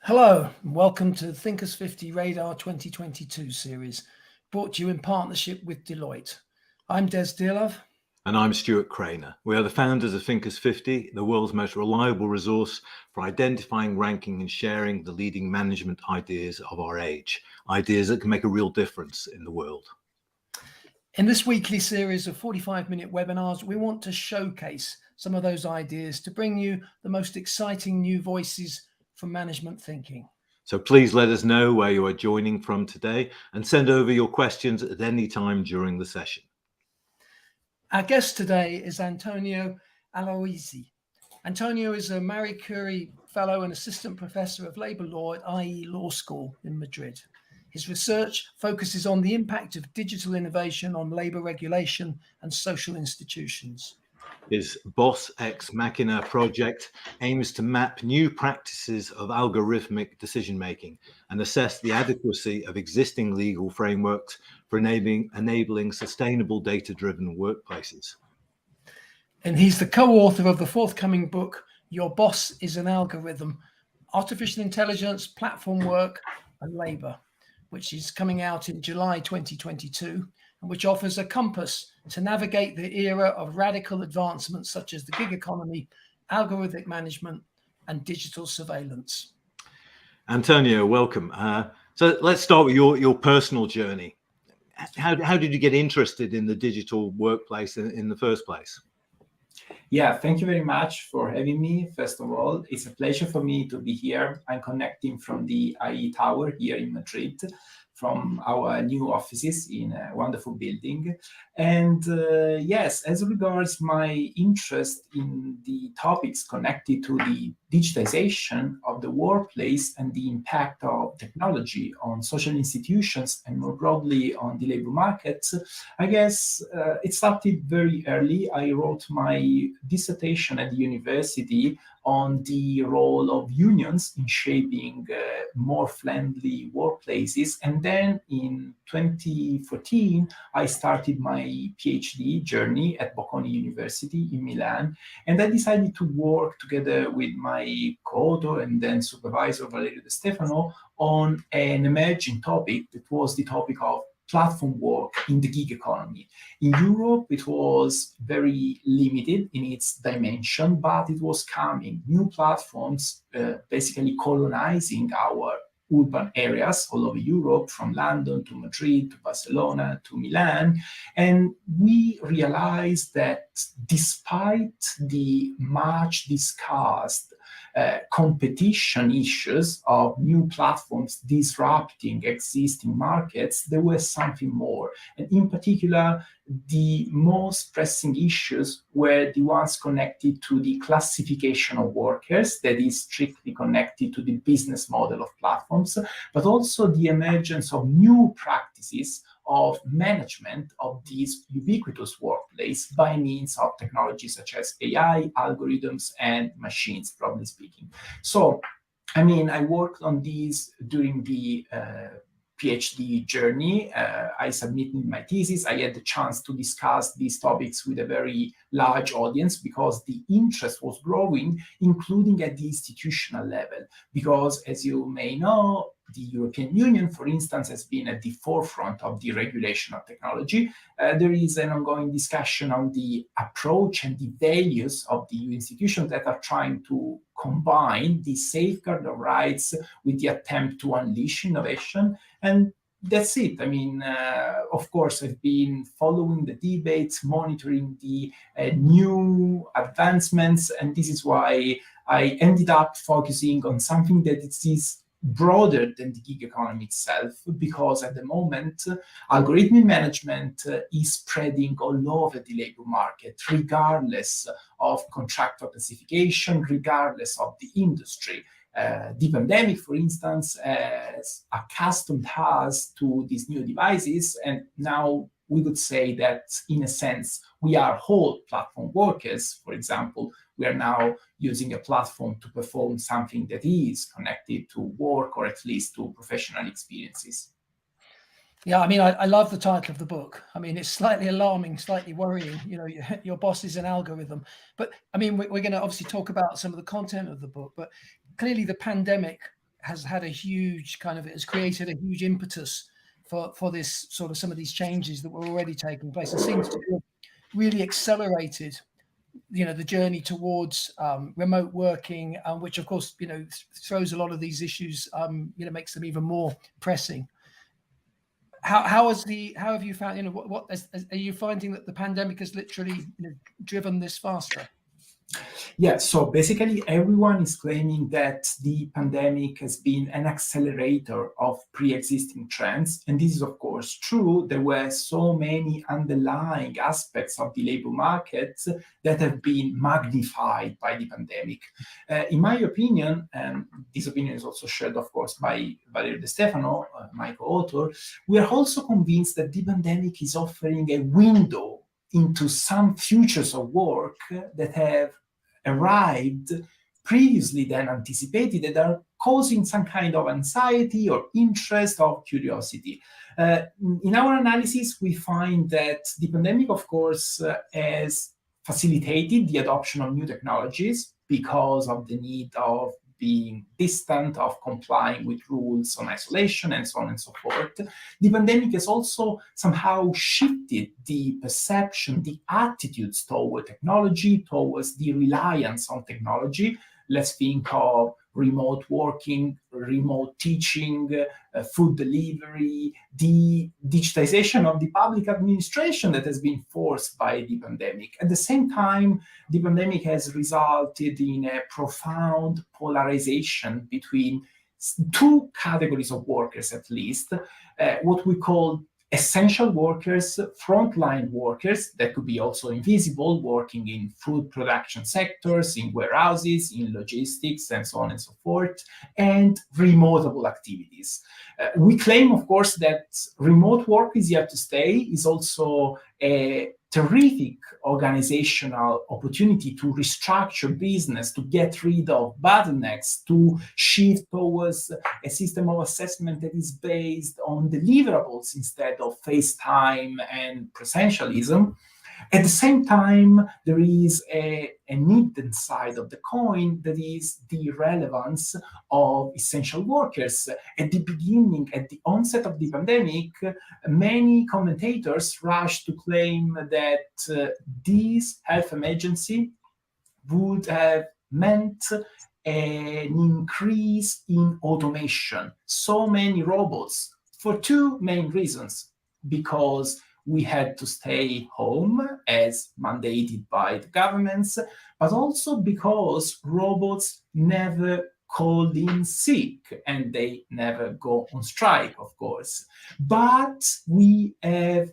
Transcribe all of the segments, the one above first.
Hello, and welcome to the Thinkers50 Radar 2022 series, brought to you in partnership with Deloitte. I'm Des Dearlove. And I'm Stuart Craner. We are the founders of Thinkers50, the world's most reliable resource for identifying, ranking and sharing the leading management ideas of our age, ideas that can make a real difference in the world. In this weekly series of 45-minute webinars, we want to showcase some of those ideas to bring you the most exciting new voices from management thinking. So please let us know where you are joining from today and send over your questions at any time during the session. Our guest today is Antonio Aloisi. Antonio is a Marie Curie Fellow and Assistant Professor of Labour Law at IE Law School in Madrid. His research focuses on the impact of digital innovation on labour regulation and social institutions. His BOSS Ex Machina project aims to map new practices of algorithmic decision-making and assess the adequacy of existing legal frameworks for enabling sustainable data-driven workplaces. And he's the co-author of the forthcoming book, Your Boss is an Algorithm, Artificial Intelligence, Platform Work and Labour, which is coming out in July 2022, and which offers a compass to navigate the era of radical advancements such as the gig economy, algorithmic management, and digital surveillance. Antonio, welcome. So let's start with your personal journey. How did you get interested in the digital workplace in the first place? Yeah, thank you very much for having me. First of all, it's a pleasure for me to be here. I'm connecting from the IE Tower here in Madrid, from our new offices in a wonderful building. And yes, as regards my interest in the topics connected to the digitization of the workplace and the impact of technology on social institutions and more broadly on the labor markets, I guess it started very early. I wrote my dissertation at the university on the role of unions in shaping more friendly workplaces. And then in 2014, I started my PhD journey at Bocconi University in Milan. And I decided to work together with my co-author and then supervisor, Valerio De Stefano, on an emerging topic that was the topic of platform work in the gig economy. In Europe, it was very limited in its dimension, but it was coming. New platforms basically colonizing our urban areas all over Europe, from London to Madrid to Barcelona to Milan. And we realized that despite the much discussed competition issues of new platforms disrupting existing markets, there was something more. And in particular, the most pressing issues were the ones connected to the classification of workers, that is strictly connected to the business model of platforms, but also the emergence of new practices of management of these ubiquitous workplace by means of technologies such as AI, algorithms, and machines, broadly speaking. So, I worked on these during the PhD journey. I submitted my thesis. I had the chance to discuss these topics with a very large audience because the interest was growing, including at the institutional level. Because as you may know, the European Union, for instance, has been at the forefront of the regulation of technology. There is an ongoing discussion on the approach and the values of the EU institutions that are trying to combine the safeguard of rights with the attempt to unleash innovation. And that's it. Of course, I've been following the debates, monitoring the new advancements, and this is why I ended up focusing on something that is broader than the gig economy itself, because at the moment, algorithmic management is spreading all over the labor market, regardless of contractual classification, regardless of the industry. The pandemic, for instance, has accustomed us to these new devices, and now we would say that, in a sense, we are whole platform workers. For example, we are now using a platform to perform something that is connected to work or at least to professional experiences. Yeah, I love the title of the book. It's slightly alarming, slightly worrying. Your boss is an algorithm. But we're going to obviously talk about some of the content of the book. But clearly, the pandemic has had a huge it has created a huge impetus for this sort of some of these changes that were already taking place, and seems to have really accelerated, the journey towards remote working, which of course, throws a lot of these issues, makes them even more pressing. How have you found, what are you finding that the pandemic has literally driven this faster? Yeah, so basically everyone is claiming that the pandemic has been an accelerator of pre-existing trends. And this is, of course, true. There were so many underlying aspects of the labor market that have been magnified by the pandemic. In my opinion, and this opinion is also shared, of course, by Valerio De Stefano, my co-author, we are also convinced that the pandemic is offering a window into some futures of work that have arrived previously than anticipated, that are causing some kind of anxiety or interest or curiosity. In our analysis, we find that the pandemic, of course, has facilitated the adoption of new technologies because of the need of being distant, of complying with rules on isolation, and so on and so forth. The pandemic has also somehow shifted the perception, the attitudes toward technology, towards the reliance on technology. Let's think of remote working, remote teaching, food delivery, the digitization of the public administration that has been forced by the pandemic. At the same time, the pandemic has resulted in a profound polarization between two categories of workers, at least, what we call essential workers, frontline workers, that could be also invisible, working in food production sectors, in warehouses, in logistics, and so on and so forth, and remotable activities. We claim, of course, that remote work is here to stay, is also a terrific organizational opportunity to restructure business, to get rid of bottlenecks, to shift towards a system of assessment that is based on deliverables instead of face-time and presentialism. At the same time, there is an hidden side of the coin, that is the relevance of essential workers. At the beginning, at the onset of the pandemic, many commentators rushed to claim that this health emergency would have meant an increase in automation. So many robots, for two main reasons. Because we had to stay home as mandated by the governments, but also because robots never called in sick and they never go on strike, of course. But we have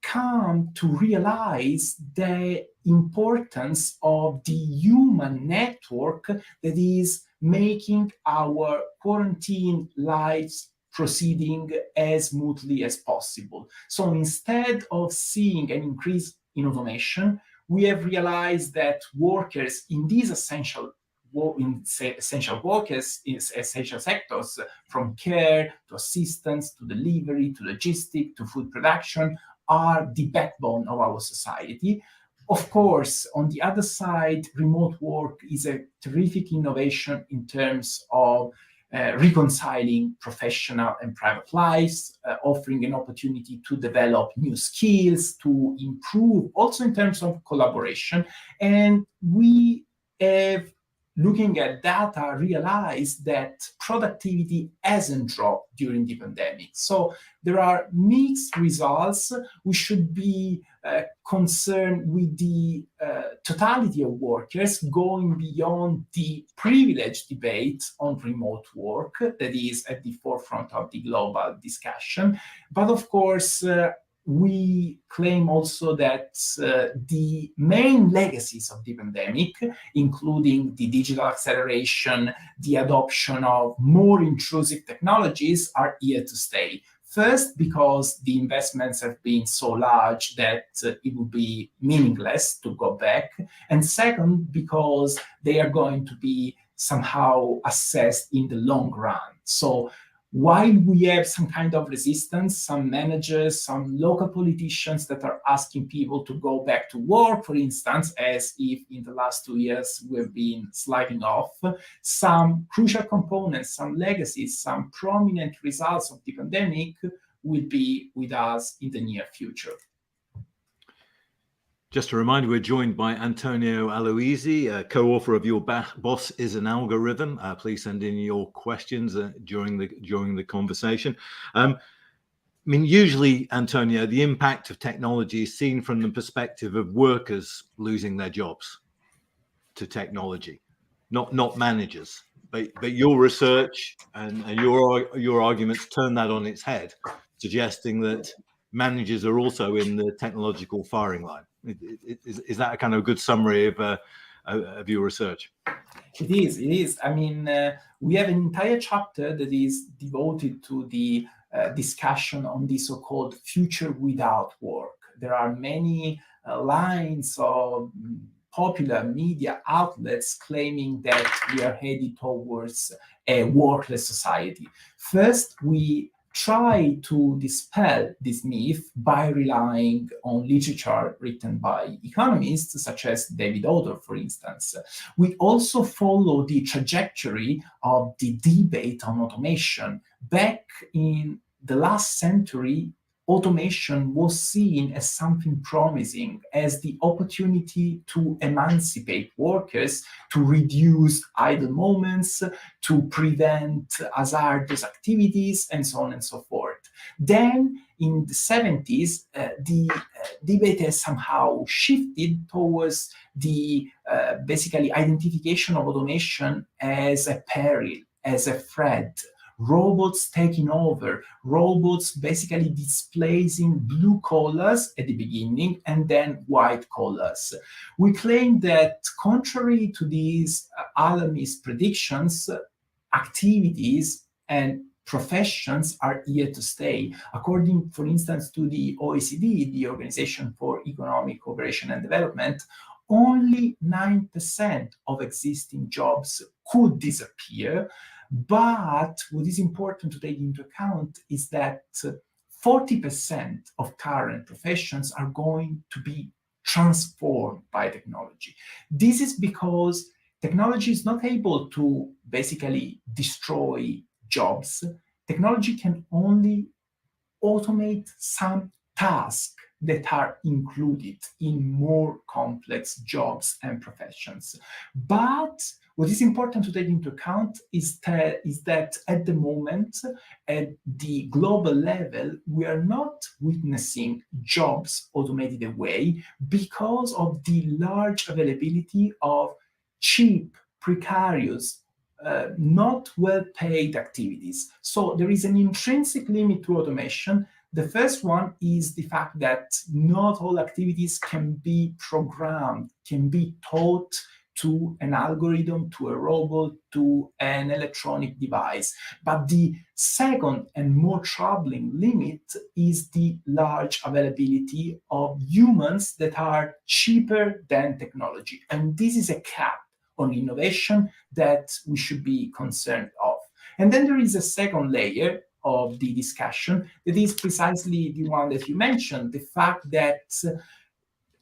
come to realize the importance of the human network that is making our quarantine lives proceeding as smoothly as possible. So instead of seeing an increase in automation, we have realized that workers in these essential workers in essential sectors, from care to assistance to delivery to logistics to food production, are the backbone of our society. Of course, on the other side, remote work is a terrific innovation in terms of reconciling professional and private lives, offering an opportunity to develop new skills, to improve also in terms of collaboration. And we have, looking at data, realized that productivity hasn't dropped during the pandemic. So there are mixed results. We should be concerned with the totality of workers, going beyond the privilege debate on remote work that is at the forefront of the global discussion. But of course, we claim also that the main legacies of the pandemic, including the digital acceleration, the adoption of more intrusive technologies, are here to stay. First, because the investments have been so large that it would be meaningless to go back. And second, because they are going to be somehow assessed in the long run. So while we have some kind of resistance, some managers, some local politicians that are asking people to go back to work, for instance, as if in the last 2 years we've been sliding off, some crucial components, some legacies, some prominent results of the pandemic will be with us in the near future. Just a reminder, we're joined by Antonio Aloisi, co-author of Your Boss is an Algorithm. Please send in your questions during the conversation. I mean, usually, Antonio, the impact of technology is seen from the perspective of workers losing their jobs to technology, not managers. But your research and your arguments turn that on its head, suggesting that managers are also in the technological firing line. Is that a kind of a good summary of your research? It is. I mean, we have an entire chapter that is devoted to the discussion on the so-called future without work. There are many lines of popular media outlets claiming that we are headed towards a workless society. First, we try to dispel this myth by relying on literature written by economists such as David Odor, for instance. We also follow the trajectory of the debate on automation. Back in the last century, automation was seen as something promising, as the opportunity to emancipate workers, to reduce idle moments, to prevent hazardous activities, and so on and so forth. Then, in the 70s, the debate has somehow shifted towards the basically identification of automation as a peril, as a threat. Robots taking over, robots basically displacing blue collars at the beginning and then white collars. We claim that contrary to these alarmist predictions, activities and professions are here to stay. According, for instance, to the OECD, the Organization for Economic Cooperation and Development, only 9% of existing jobs could disappear. But what is important to take into account is that 40% of current professions are going to be transformed by technology. This is because technology is not able to basically destroy jobs. Technology can only automate some tasks that are included in more complex jobs and professions. But what is important to take into account is that at the moment, at the global level, we are not witnessing jobs automated away because of the large availability of cheap, precarious, not well-paid activities. So there is an intrinsic limit to automation. The first one is the fact that not all activities can be programmed, can be taught to an algorithm, to a robot, to an electronic device. But the second and more troubling limit is the large availability of humans that are cheaper than technology. And this is a cap on innovation that we should be concerned of. And then there is a second layer of the discussion that is precisely the one that you mentioned, the fact that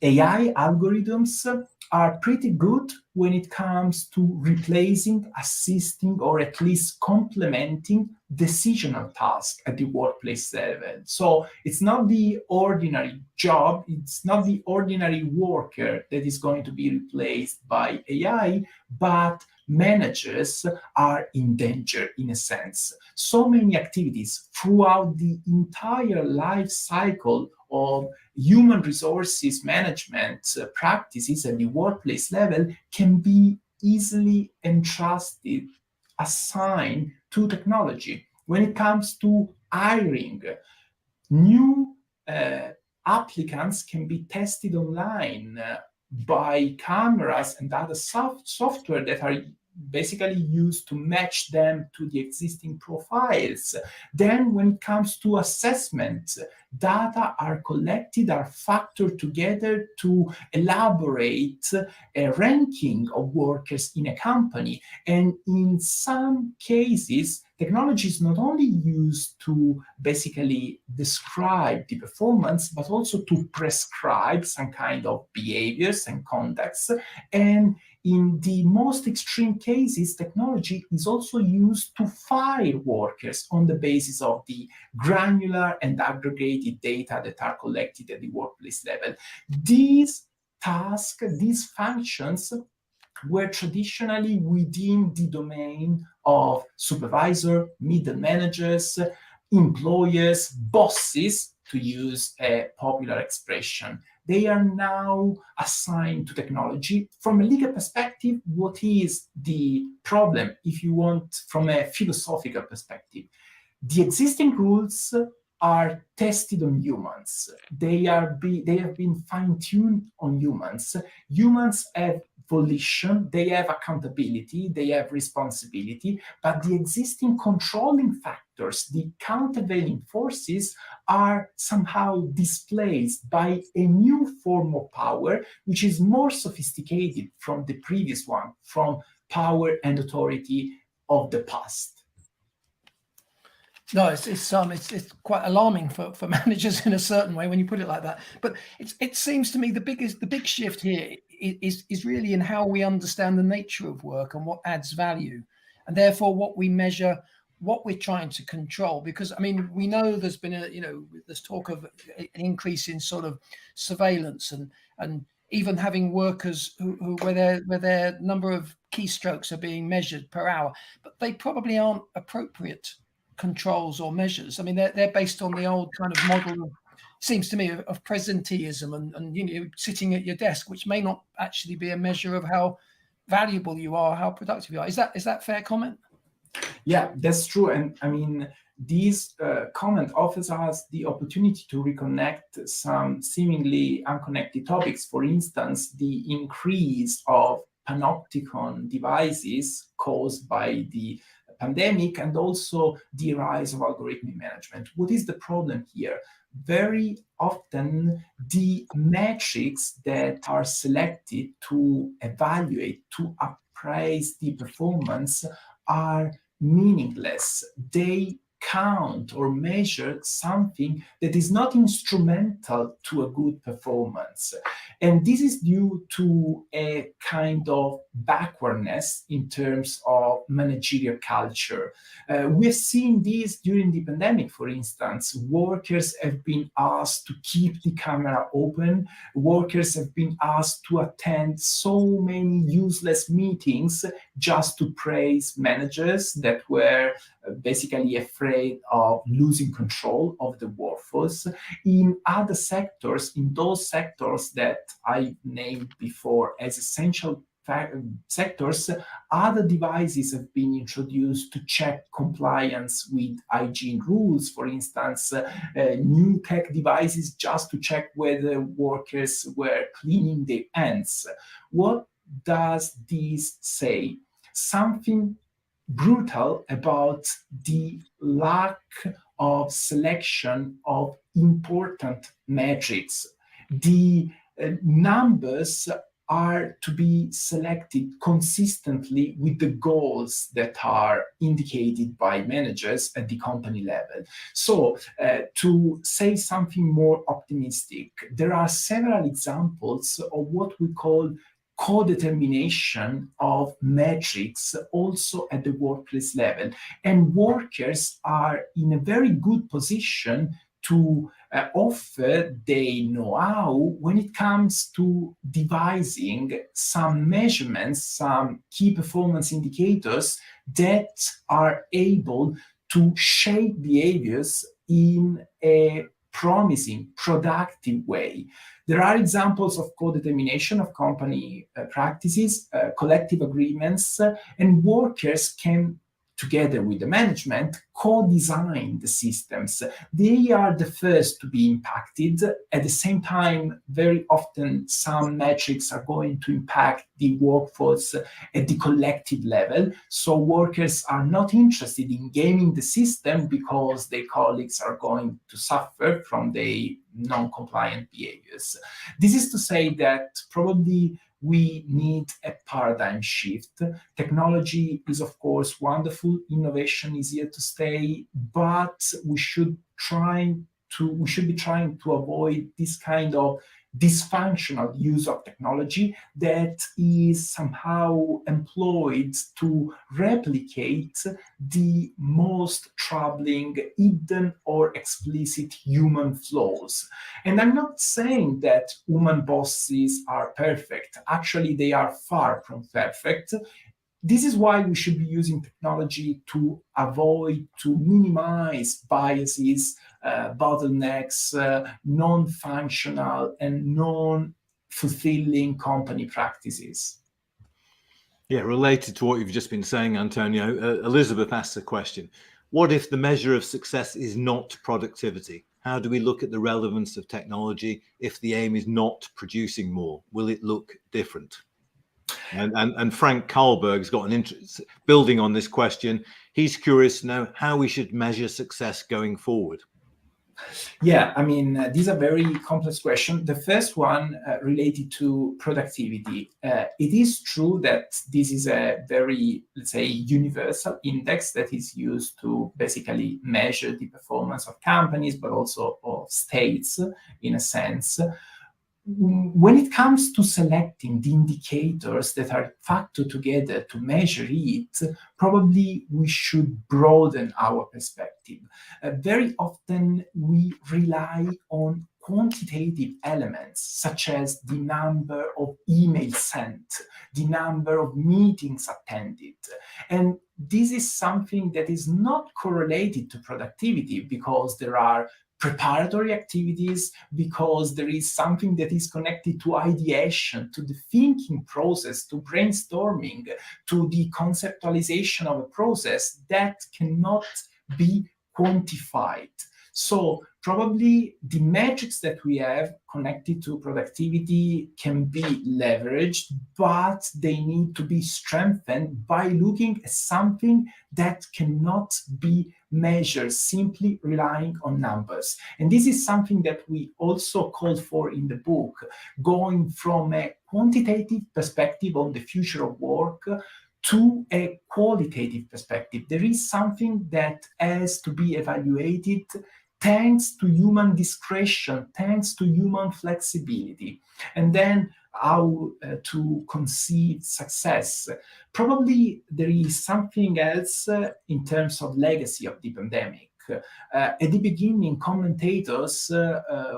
AI algorithms are pretty good when it comes to replacing, assisting, or at least complementing decisional tasks at the workplace level. So it's not the ordinary job, it's not the ordinary worker that is going to be replaced by AI, but managers are in danger in a sense. So many activities throughout the entire life cycle of human resources management practices at the workplace level can be easily entrusted, assigned to technology. When it comes to hiring, new applicants can be tested online by cameras and other software that are basically used to match them to the existing profiles. Then when it comes to assessment, data are collected, are factored together to elaborate a ranking of workers in a company. And in some cases, technology is not only used to basically describe the performance, but also to prescribe some kind of behaviors and conducts. And in the most extreme cases, technology is also used to fire workers on the basis of the granular and aggregated data that are collected at the workplace level. These tasks, these functions were traditionally within the domain of supervisor, middle managers, employers, bosses, to use a popular expression. They are now assigned to technology. From a legal perspective, what is the problem, if you want, from a philosophical perspective? The existing rules are tested on humans. They have been fine-tuned on humans. Humans have volition, they have accountability, they have responsibility, but the existing controlling factors, the countervailing forces, are somehow displaced by a new form of power, which is more sophisticated from the previous one, from power and authority of the past. No, it's quite alarming for managers in a certain way when you put it like that. But it seems to me the big shift here is really in how we understand the nature of work and what adds value, and therefore what we measure, what we're trying to control. Because I mean, we know there's been there's talk of an increase in sort of surveillance and even having workers where their number of keystrokes are being measured per hour, but they probably aren't appropriate controls or measures. I mean, they're based on the old kind of model, seems to me, of presenteeism and sitting at your desk, which may not actually be a measure of how valuable you are, how productive you are. Is that fair comment? Yeah, that's true. And I mean, this comment offers us the opportunity to reconnect some seemingly unconnected topics. For instance, the increase of panopticon devices caused by the pandemic, and also the rise of algorithmic management. What is the problem here? Very often, the metrics that are selected to evaluate, to appraise the performance are meaningless. They count or measure something that is not instrumental to a good performance. And this is due to a kind of backwardness in terms of managerial culture. We've seen this during the pandemic, for instance. Workers have been asked to keep the camera open. Workers have been asked to attend so many useless meetings just to praise managers that were basically afraid of losing control of the workforce. In other sectors, in those sectors that I named before as essential sectors, other devices have been introduced to check compliance with hygiene rules. For instance, new tech devices just to check whether workers were cleaning their hands. What does this say? Something brutal about the lack of selection of important metrics. The numbers are to be selected consistently with the goals that are indicated by managers at the company level. So to say something more optimistic, there are several examples of what we call co-determination of metrics also at the workplace level. And workers are in a very good position to offer their know-how when it comes to devising some measurements, some key performance indicators that are able to shape behaviors in a promising, productive way. There are examples of co-determination of company practices, collective agreements, and workers can together with the management, co-design the systems. They are the first to be impacted. At the same time, very often some metrics are going to impact the workforce at the collective level. So workers are not interested in gaming the system because their colleagues are going to suffer from their non-compliant behaviors. This is to say that probably we need a paradigm shift. Technology is, of course, wonderful. Innovation is here to stay, but we should be trying to avoid this kind of dysfunctional use of technology that is somehow employed to replicate the most troubling hidden or explicit human flaws. And I'm not saying that human bosses are perfect. Actually, they are far from perfect. This is why we should be using technology to avoid, to minimize biases, bottlenecks, non-functional and non-fulfilling company practices. Yeah, related to what you've just been saying, Antonio, Elizabeth asks a question. What if the measure of success is not productivity? How do we look at the relevance of technology if the aim is not producing more? Will it look different? And Frank Karlberg's got an interest, building on this question. He's curious to know how we should measure success going forward. Yeah, I mean, these are very complex questions. The first one related to productivity. It is true that this is a very, let's say, universal index that is used to basically measure the performance of companies, but also of states, in a sense. When it comes to selecting the indicators that are factored together to measure it, probably we should broaden our perspective. Very often we rely on quantitative elements, such as the number of emails sent, the number of meetings attended. And this is something that is not correlated to productivity because there are preparatory activities, because there is something that is connected to ideation, to the thinking process, to brainstorming, to the conceptualization of a process that cannot be quantified. So probably the metrics that we have connected to productivity can be leveraged, but they need to be strengthened by looking at something that cannot be measured simply relying on numbers. And this is something that we also called for in the book, going from a quantitative perspective on the future of work to a qualitative perspective. There is something that has to be evaluated thanks to human discretion, thanks to human flexibility. And then how to conceive success. Probably there is something else in terms of legacy of the pandemic. At the beginning, commentators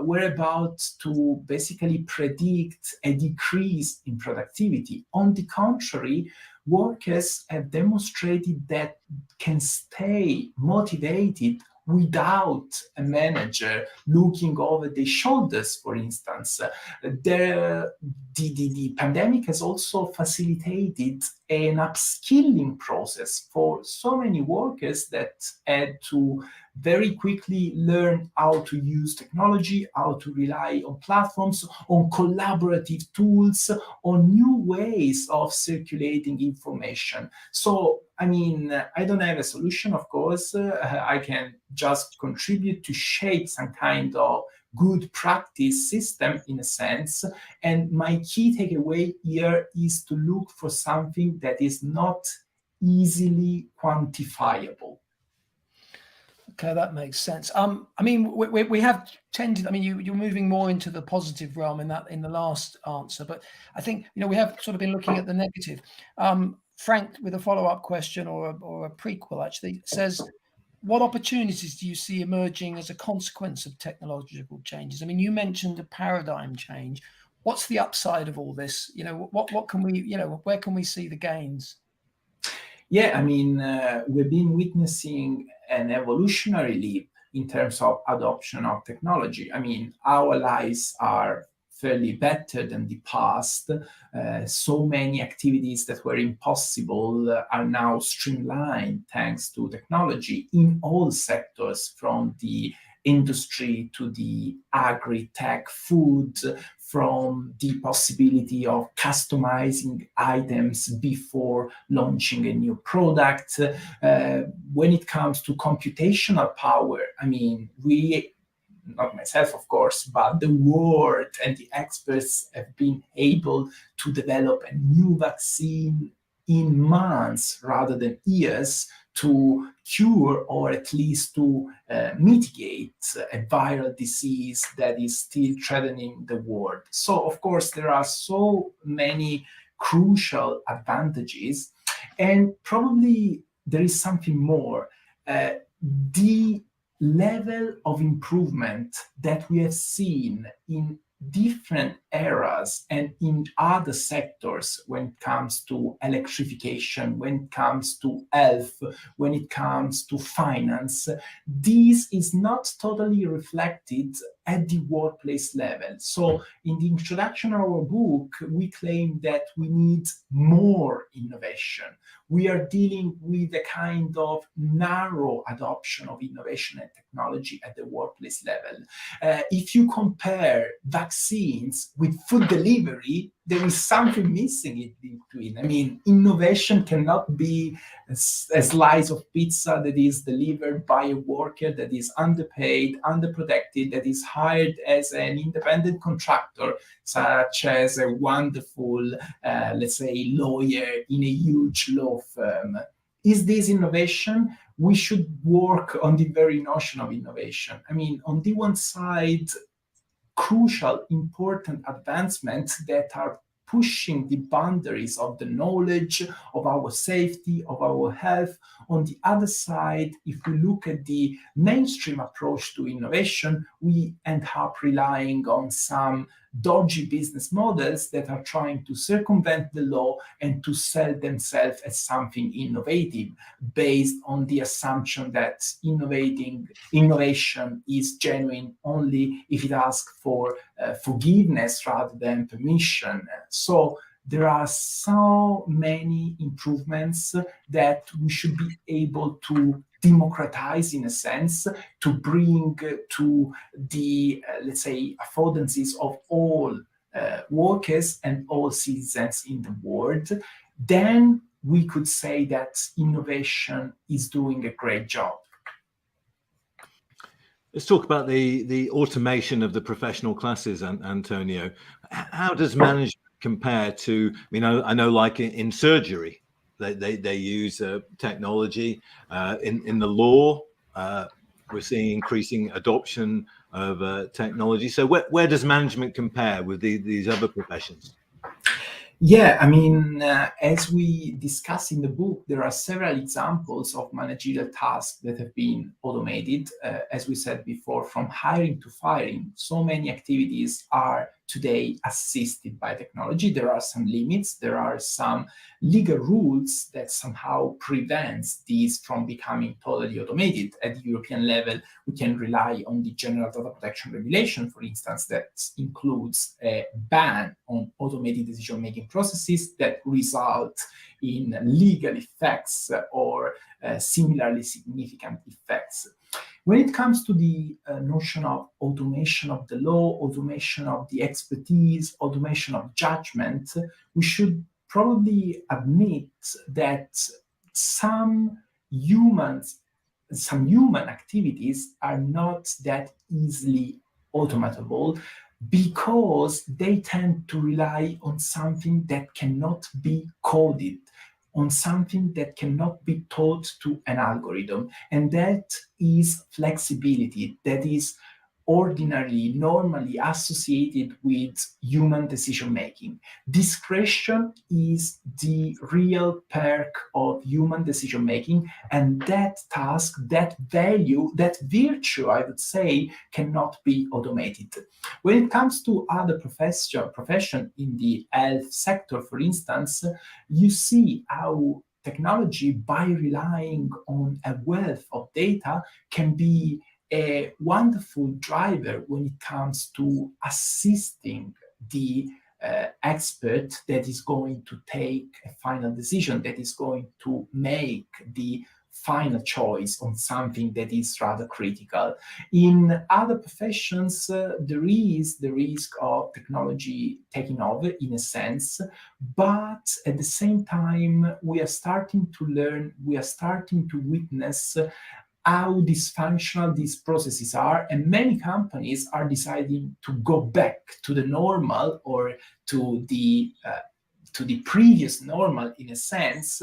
were about to basically predict a decrease in productivity. On the contrary, workers have demonstrated that can stay motivated without a manager looking over their shoulders, for instance. The pandemic has also facilitated an upskilling process for so many workers that had to very quickly learn how to use technology, how to rely on platforms, on collaborative tools, on new ways of circulating information. So, I mean, I don't have a solution, of course. I can just contribute to shape some kind of good practice system in a sense. And my key takeaway here is to look for something that is not easily quantifiable. Okay, that makes sense. I mean, we have tended. I mean, you're moving more into the positive realm in the last answer, but I think we have sort of been looking at the negative. Frank, with a follow-up question or a prequel, actually says, what opportunities do you see emerging as a consequence of technological changes? I mean, you mentioned a paradigm change. What's the upside of all this? What can we? Where can we see the gains? Yeah, I mean, we've been witnessing an evolutionary leap in terms of adoption of technology. I mean, our lives are fairly better than the past. So many activities that were impossible are now streamlined thanks to technology in all sectors, from the industry to the agri-tech, food, from the possibility of customizing items before launching a new product. When it comes to computational power, I mean, not myself, of course, but the world and the experts have been able to develop a new vaccine in months rather than years to cure, or at least to mitigate, a viral disease that is still threatening the world. So, of course, there are so many crucial advantages, and probably there is something more. The level of improvement that we have seen in different eras and in other sectors, when it comes to electrification, when it comes to health, when it comes to finance, this is not totally reflected at the workplace level. So in the introduction of our book, we claim that we need more innovation. We are dealing with a kind of narrow adoption of innovation and technology at the workplace level. If you compare vaccines with food delivery, there is something missing in between. I mean, innovation cannot be a slice of pizza that is delivered by a worker that is underpaid, underprotected, that is hired as an independent contractor, such as a wonderful, let's say, lawyer in a huge law firm. Is this innovation? We should work on the very notion of innovation. I mean, on the one side, crucial, important advancements that are pushing the boundaries of the knowledge, of our safety, of our health. On the other side, if we look at the mainstream approach to innovation, we end up relying on some dodgy business models that are trying to circumvent the law and to sell themselves as something innovative, based on the assumption that innovation is genuine only if it asks for forgiveness rather than permission. So there are so many improvements that we should be able to democratize, in a sense, to bring to the, let's say, affordances of all workers and all citizens in the world. Then we could say that innovation is doing a great job. Let's talk about the automation of the professional classes, Antonio. How does management compare to, I know like in surgery, they use technology. In the law, we're seeing increasing adoption of technology. So where does management compare with these other professions? Yeah, I mean, as we discuss in the book, there are several examples of managerial tasks that have been automated. As we said before, from hiring to firing, so many activities are today assisted by technology. There are some limits, there are some legal rules that somehow prevents these from becoming totally automated. At the European level, we can rely on the General Data Protection Regulation, for instance, that includes a ban on automated decision-making processes that result in legal effects or similarly significant effects. When it comes to the notion of automation of the law, automation of the expertise, automation of judgment, we should probably admit that some human activities are not that easily automatable, because they tend to rely on something that cannot be coded, on something that cannot be taught to an algorithm. And that is flexibility, that is normally associated with human decision-making. Discretion is the real perk of human decision-making, and that task, that value, that virtue, I would say, cannot be automated. When it comes to other profession in the health sector, for instance, you see how technology, by relying on a wealth of data, can be a wonderful driver when it comes to assisting the expert that is going to take a final decision, that is going to make the final choice on something that is rather critical. In other professions, there is the risk of technology taking over in a sense, but at the same time, we are starting to learn, we are starting to witness how dysfunctional these processes are, and many companies are deciding to go back to the normal or to the previous normal in a sense,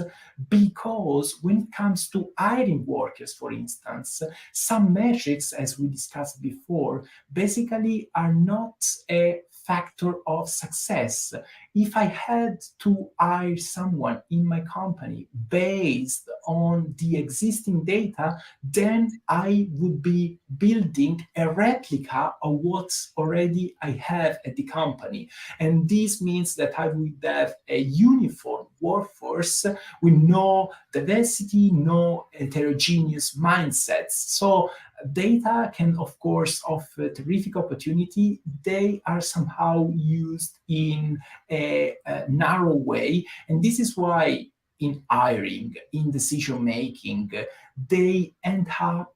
because when it comes to hiring workers, for instance, some metrics, as we discussed before, basically are not a factor of success. If I had to hire someone in my company based on the existing data, then I would be building a replica of what already I have at the company. And this means that I would have a uniform workforce with no diversity, no heterogeneous mindsets. So data can, of course, offer terrific opportunity. They are somehow used in a narrow way. And this is why in hiring, in decision-making, they end up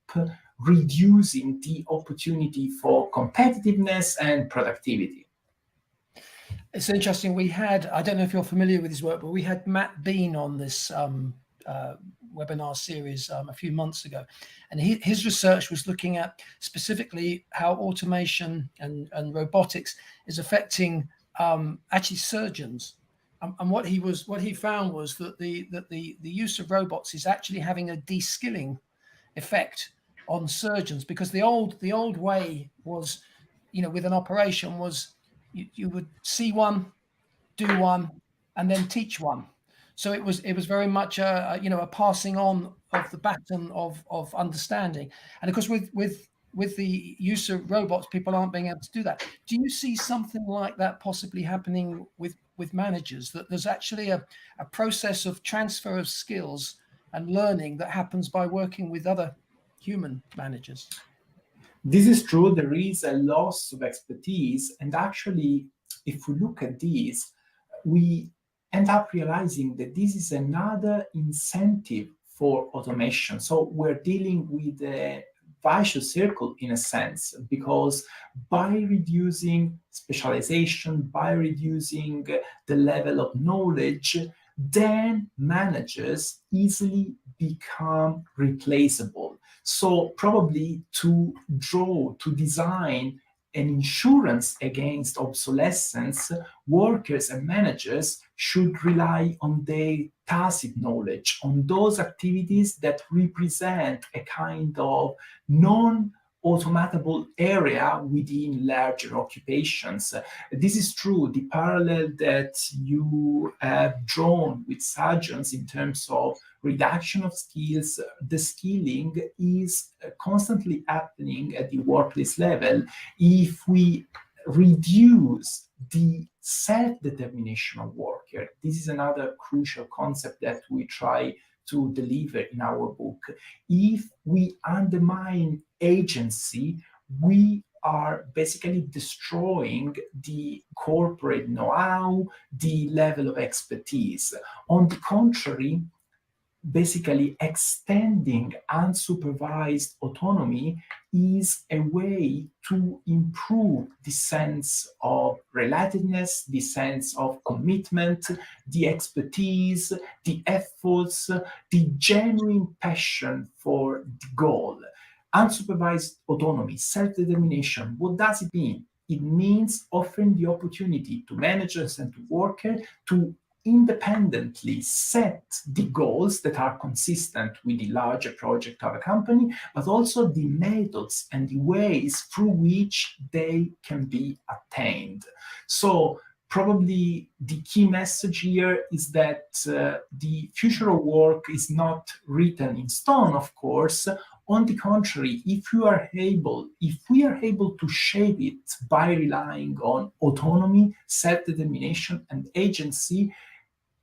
reducing the opportunity for competitiveness and productivity. It's interesting. We had, I don't know if you're familiar with his work, but we had Matt Bean on this webinar series a few months ago, and his research was looking at specifically how automation and robotics is affecting actually surgeons, and what he found was that the use of robots is actually having a de-skilling effect on surgeons, because the old way was, with an operation was you would see one, do one, and then teach one. So it was very much a passing on of the baton of understanding. And of course, with the use of robots, people aren't being able to do that. Do you see something like that possibly happening with managers, that there's actually a process of transfer of skills and learning that happens by working with other human managers? This is true. There is a loss of expertise. And actually, if we look at this, we end up realizing that this is another incentive for automation. So we're dealing with a vicious circle in a sense, because by reducing specialization, by reducing the level of knowledge, then managers easily become replaceable. So probably to design an insurance against obsolescence, workers and managers should rely on their tacit knowledge, on those activities that represent a kind of non-automatable area within larger occupations. This is true. The parallel that you have drawn with surgeons in terms of reduction of skills, the skilling is constantly happening at the workplace level. If we reduce the self-determination of worker, this is another crucial concept that we try to deliver in our book. If we undermine agency, we are basically destroying the corporate know-how, the level of expertise. On the contrary, basically extending unsupervised autonomy is a way to improve the sense of relatedness, the sense of commitment, the expertise, the efforts, the genuine passion for the goal. Unsupervised autonomy, self-determination, what does it mean? It means offering the opportunity to managers and to workers to independently set the goals that are consistent with the larger project of a company, but also the methods and the ways through which they can be attained. So probably the key message here is that the future of work is not written in stone, of course. On the contrary, if we are able to shape it by relying on autonomy, self-determination, and agency,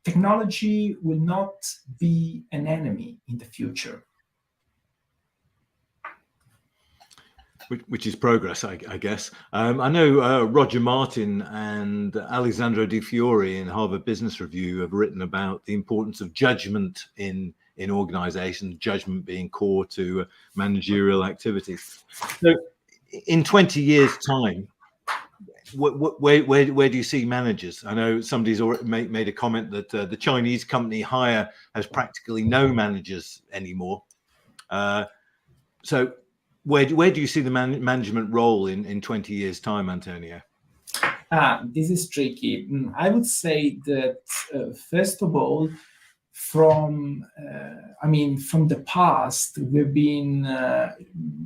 technology will not be an enemy in the future. which is progress, I guess. I know Roger Martin and Alessandro Di Fiore in Harvard Business Review have written about the importance of judgment in organizations, judgment being core to managerial activities. So in 20 years' time, where do you see managers? I know somebody's already made a comment that the Chinese company Hire has practically no managers anymore. So where do you see the management role in 20 years' time, Antonio? This is tricky. I would say that first of all, from the past, we've been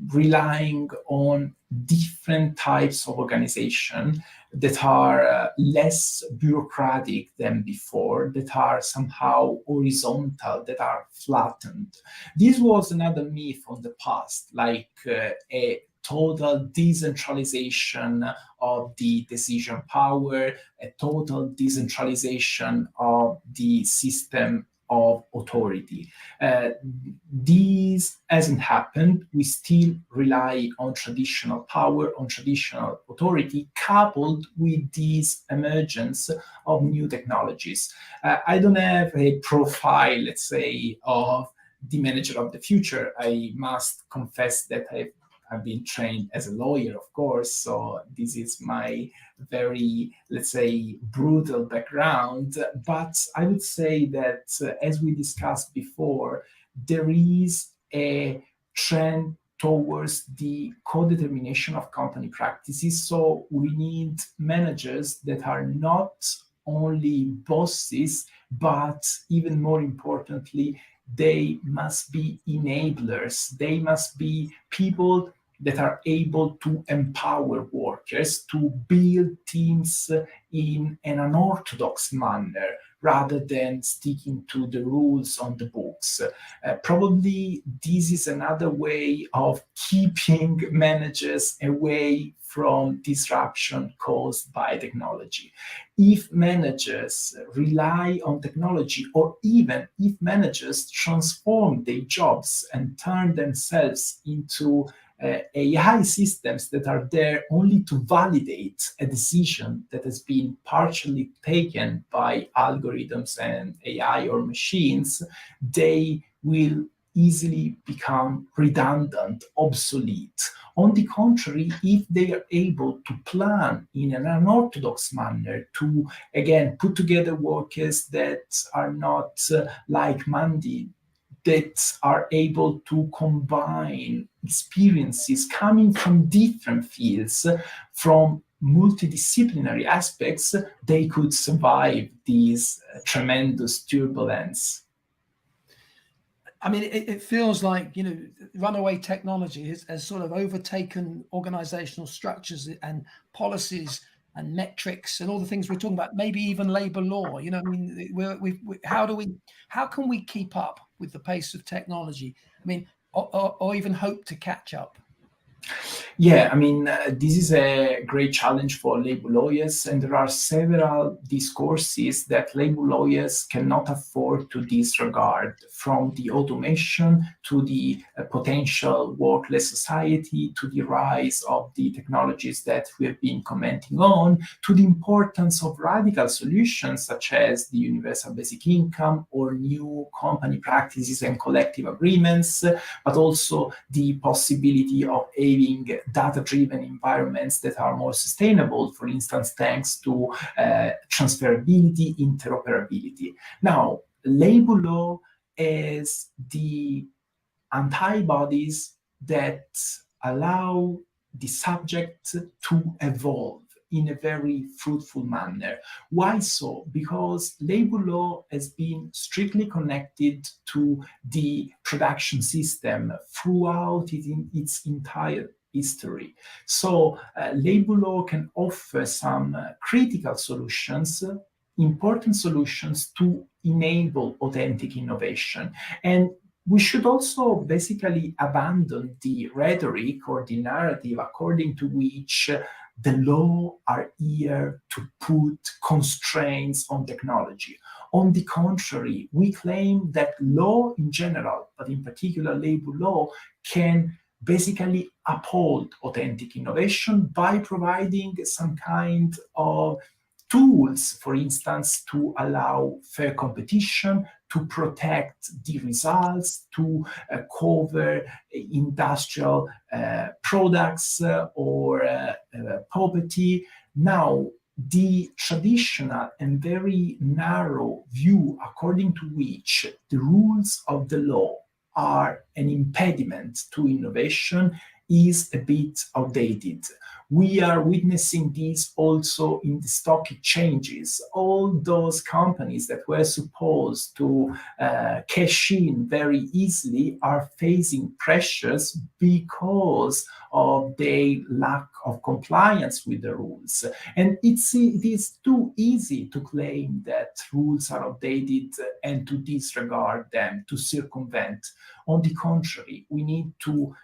relying on different types of organization that are less bureaucratic than before, that are somehow horizontal, that are flattened. This was another myth of the past, like a total decentralization of the decision power, a total decentralization of the system of authority. This hasn't happened. We still rely on traditional power, on traditional authority, coupled with this emergence of new technologies. I don't have a profile, let's say, of the manager of the future. I must confess that I've been trained as a lawyer, of course, so this is my very, let's say, brutal background. But I would say that, as we discussed before, there is a trend towards the co-determination of company practices. So we need managers that are not only bosses, but even more importantly, they must be enablers. They must be people that are able to empower workers, to build teams in an unorthodox manner, rather than sticking to the rules on the books. Probably this is another way of keeping managers away from disruption caused by technology. If managers rely on technology, or even if managers transform their jobs and turn themselves into AI systems that are there only to validate a decision that has been partially taken by algorithms and AI or machines, they will easily become redundant, obsolete. On the contrary, if they are able to plan in an unorthodox manner, to again put together workers that are not like-minded, that are able to combine experiences coming from different fields, from multidisciplinary aspects, they could survive these tremendous turbulence. I mean, it feels like, runaway technology has sort of overtaken organizational structures and policies and metrics and all the things we're talking about, maybe even labor law. How can we keep up with the pace of technology? I mean, or even hope to catch up? Yeah, this is a great challenge for labor lawyers, and there are several discourses that labor lawyers cannot afford to disregard, from the automation to the potential workless society, to the rise of the technologies that we have been commenting on, to the importance of radical solutions such as the universal basic income or new company practices and collective agreements, but also the possibility of having data-driven environments that are more sustainable, for instance, thanks to transferability, interoperability. Now, labor law is the antibodies that allow the subject to evolve in a very fruitful manner. Why so? Because labor law has been strictly connected to the production system throughout its entire history. So labor law can offer some critical solutions, important solutions to enable authentic innovation. And we should also basically abandon the rhetoric or the narrative according to which the law are here to put constraints on technology. On the contrary, we claim that law in general, but in particular labor law, can basically uphold authentic innovation by providing some kind of tools, for instance, to allow fair competition, to protect the results, to cover industrial products or property. Now, the traditional and very narrow view according to which the rules of the law are an impediment to innovation is a bit outdated. We are witnessing this also in the stock exchanges. All those companies that were supposed to cash in very easily are facing pressures because of their lack of compliance with the rules. And it is too easy to claim that rules are outdated and to disregard them, to circumvent. On the contrary, we need to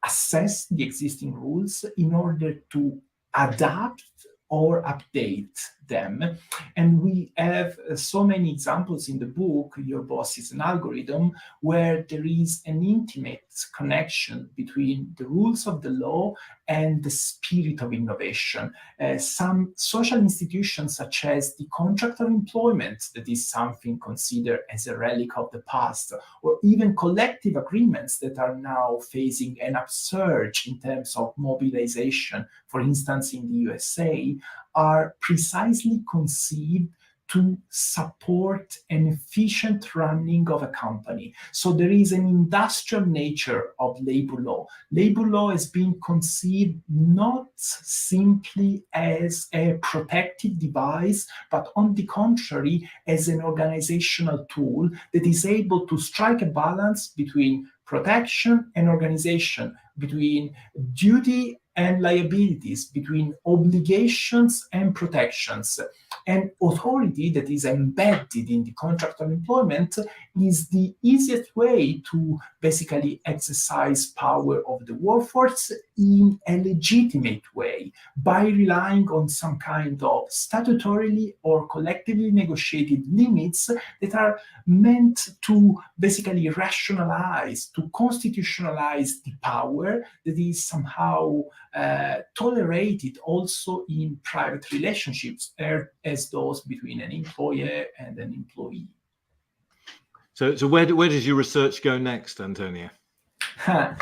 assess the existing rules in order to adapt or update them. And we have so many examples in the book, Your Boss is an Algorithm, where there is an intimate connection between the rules of the law and the spirit of innovation. Some social institutions, such as the contract of employment, that is something considered as a relic of the past, or even collective agreements that are now facing an upsurge in terms of mobilization, for instance, in the USA, are precisely conceived to support an efficient running of a company. So there is an industrial nature of labor law. Labor law has been conceived not simply as a protective device, but on the contrary, as an organizational tool that is able to strike a balance between protection and organization, between duty and liabilities, between obligations and protections. And authority that is embedded in the contract of employment is the easiest way to basically exercise power of the workforce in a legitimate way by relying on some kind of statutorily or collectively negotiated limits that are meant to basically rationalize, to constitutionalize the power that is somehow tolerated also in private relationships as those between an employer and an employee. So where does your research go next, Antonio? At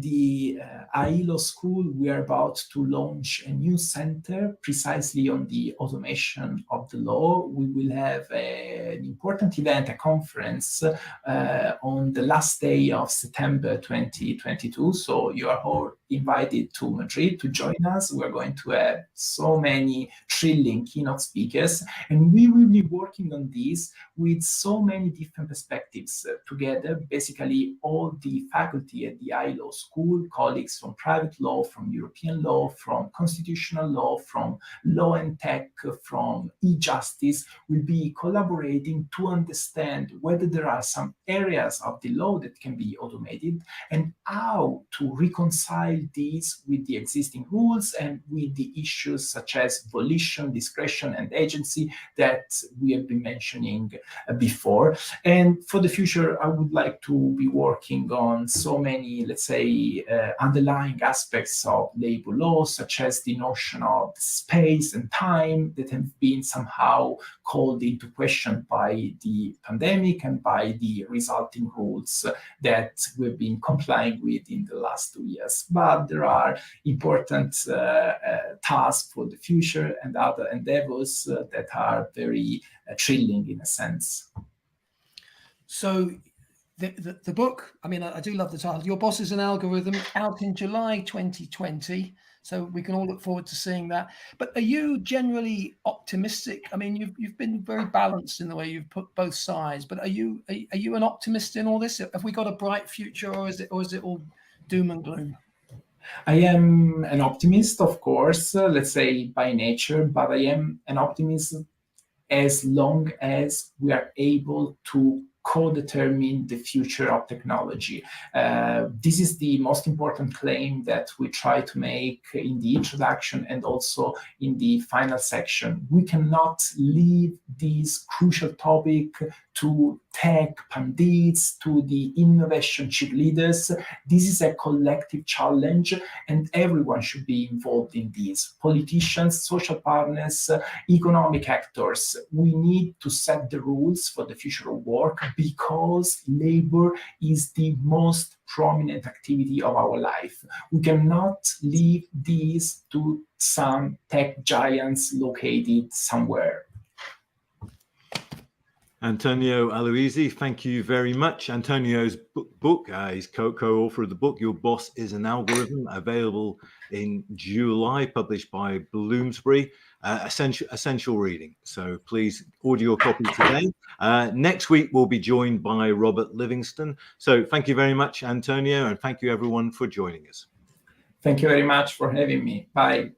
the AILO school, we are about to launch a new center precisely on the automation of the law. We will have an important event, a conference, on the last day of September 2022. So you are all invited to Madrid to join us. We're going to have so many thrilling keynote speakers, and we will be working on this with so many different perspectives together, basically all the faculty at the ILO school, colleagues from private law, from European law, from constitutional law, from law and tech, from e-justice, will be collaborating to understand whether there are some areas of the law that can be automated and how to reconcile these with the existing rules and with the issues such as volition, discretion, and agency that we have been mentioning before. And for the future, I would like to be working on so many, let's say, underlying aspects of labor law, such as the notion of space and time that have been somehow called into question by the pandemic and by the resulting rules that we've been complying with in the last 2 years. But there are important tasks for the future and other endeavors that are very thrilling in a sense. So the book, I mean, I do love the title, Your Boss is an Algorithm, out in July 2020. So we can all look forward to seeing that. But are you generally optimistic? I mean, you've been very balanced in the way you've put both sides. But are you an optimist in all this? Have we got a bright future, or is it all doom and gloom? I am an optimist, of course, let's say by nature, but I am an optimist as long as we are able to co-determine the future of technology. This is the most important claim that we try to make in the introduction and also in the final section. We cannot leave this crucial topic to tech pundits, to the innovation cheerleaders. This is a collective challenge, and everyone should be involved in this. Politicians, social partners, economic actors. We need to set the rules for the future of work, because labor is the most prominent activity of our life. We cannot leave these to some tech giants located somewhere. Antonio Aloisi, thank you very much. Antonio's book, he's co-author of the book, Your Boss is an Algorithm, available in July, published by Bloomsbury. Essential reading. So please order your copy today. Next week, we'll be joined by Robert Livingston. So thank you very much, Antonio, and thank you everyone for joining us. Thank you very much for having me. Bye.